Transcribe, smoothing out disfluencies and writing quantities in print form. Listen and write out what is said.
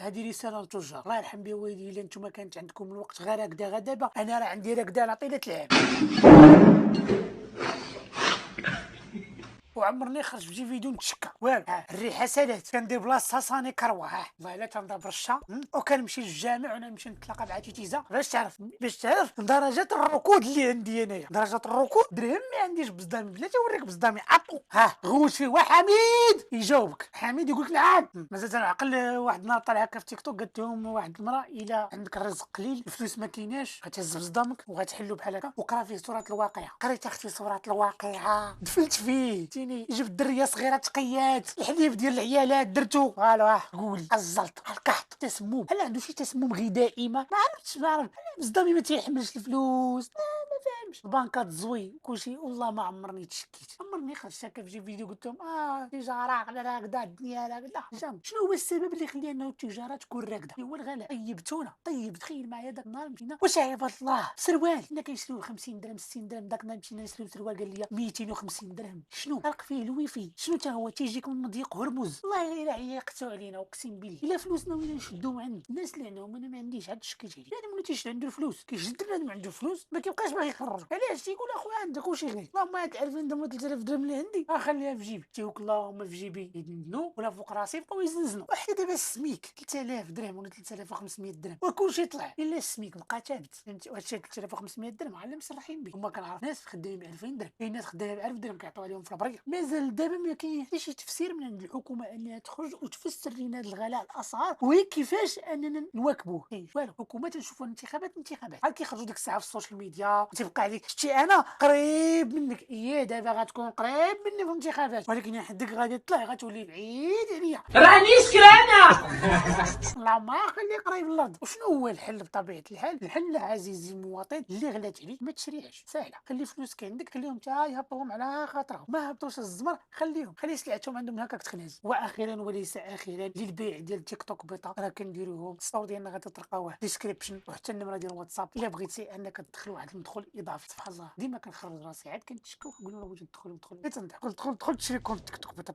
هذه رساله للتجار، الله يرحم بها والدي الا نتوما كانت عندكم الوقت غير هكذا غا دابا انا راه عندي ركده على طيله العام. وعمرني خرج في شي فيديو نتشكى والو. الريحه سالات كندير بلاصتها صاني كروه. والله الا تنضرب الرشه وكنمشي للجامع وانا نمشي نتلاقى مع تيتيزا باش تعرف درجات الركود اللي عندي انايا. درجات الركود درهم ما عنديش بصدامي بلاتي نوريك بصدامي عطو. غوت فيه وحميد يجاوبك حميد يقول لك نعم. مازال تنعقل واحد النهار طالع هكا في تيك توك قالت لهم واحد المراه الا عندك الرزق قليل الفلوس ما كايناش غتهز بصدامك وغتحلو بحال هكا. وقرا فيه سوره الواقعه. قريت اختي سوره الواقعه دفلت فيه جبت دريه صغيره تقيات الحليب ديال العيالات درتو فوالا قول الزلط القحط تسمم. هل عنده شي تسمم غذائي ما عرفتش ما عرف بصدامي ما تيحملش الفلوس ما فاهمش. البنكات زوي كلشي والله ما عمرني تشكيت. عمرني خرجت هكا في شي فيديو قلت لهم التجاره على هكذا الدنيا لا جام. شنو هو السبب اللي يخلي انه التجاره تكون راكده؟ هو الغلاء. طيبتونا تخيل معايا داك النهار مشينا واش عباد الله سروال كنا كنشريوه 50 درهم 60 درهم. داك النهار مشينا نشريو سروال قال لي 250 درهم. شنو فرق فيه الويفي شنو تا هو تيجيك من مضيق هرمز. والله الا عيقتوا علينا اقسم بالله الا فلوسنا وين نشدو عند الناس اللي عندهم. انا ما عنديش هاد الشكل ديالي بنادم ولا تيشد عنده الفلوس كيشد بنادم عنده فلوس ما كيبقاش باغي يخرج. علاش تيقول اخويا عندك وشي غير اللهم هاد 2000 درهم 3000 درهم اللي عندي خليها في جيبي. تيقول اللهم في جيبي يدنو ولا فوق راسي يبقاو يزنزنوا. وحتى دابا السميك 3000 درهم ولا 3500 درهم وكلشي طلع الا السميك بقى ثابت. فهمتي وهادشي 3500 درهم على مسرحين به. هما كنعرف ناس خدامين ب 2000 درهم كاين ناس خدامين ب 1000 درهم كيعطيو عليهم في البريق. مازال دابا ما كاين حتى شي تفسير من عند الحكومه انها تخرج وتفسر لنا هذا الغلاء الاسعار وكيفاش اننا نواكبوه. والو الحكومه تنشوفوا الانتخابات عاد كيخرجوا ديك الساعه في السوشيال ميديا تيبقى عليك شتي انا قريب منك. دابا غتكون قريب مني في الانتخابات ولكن حدك غادي تطلع غتولي بعيد عليا راني سكرانه. اللهم خلي قريب الارض. وشنو هو الحل بطبيعه الحال؟ الحل عزيزي المواطن اللي غلات عليك ما تشريهاش سهله. خلي فلوسك عندك خليهم تا يهبطوهم على خاطرهم. ما هبطوش الزمر خلي سلعتهم عندهم هكاك تخناز. واخيرا وليس اخيرا للبيع ديال تيك توك بيطا راه كنديروهم الصور ديالنا غادي تلقاوه ديسكريبشن وحتى النمره ديال الواتساب الا بغيتي انك تدخل واحد المدخل اضافي. سبحان الله ديما كنخرج راسي عاد كنتشكى وكنقول له واش ندخل غير تندخل تشري كونت تيك توك بيطا.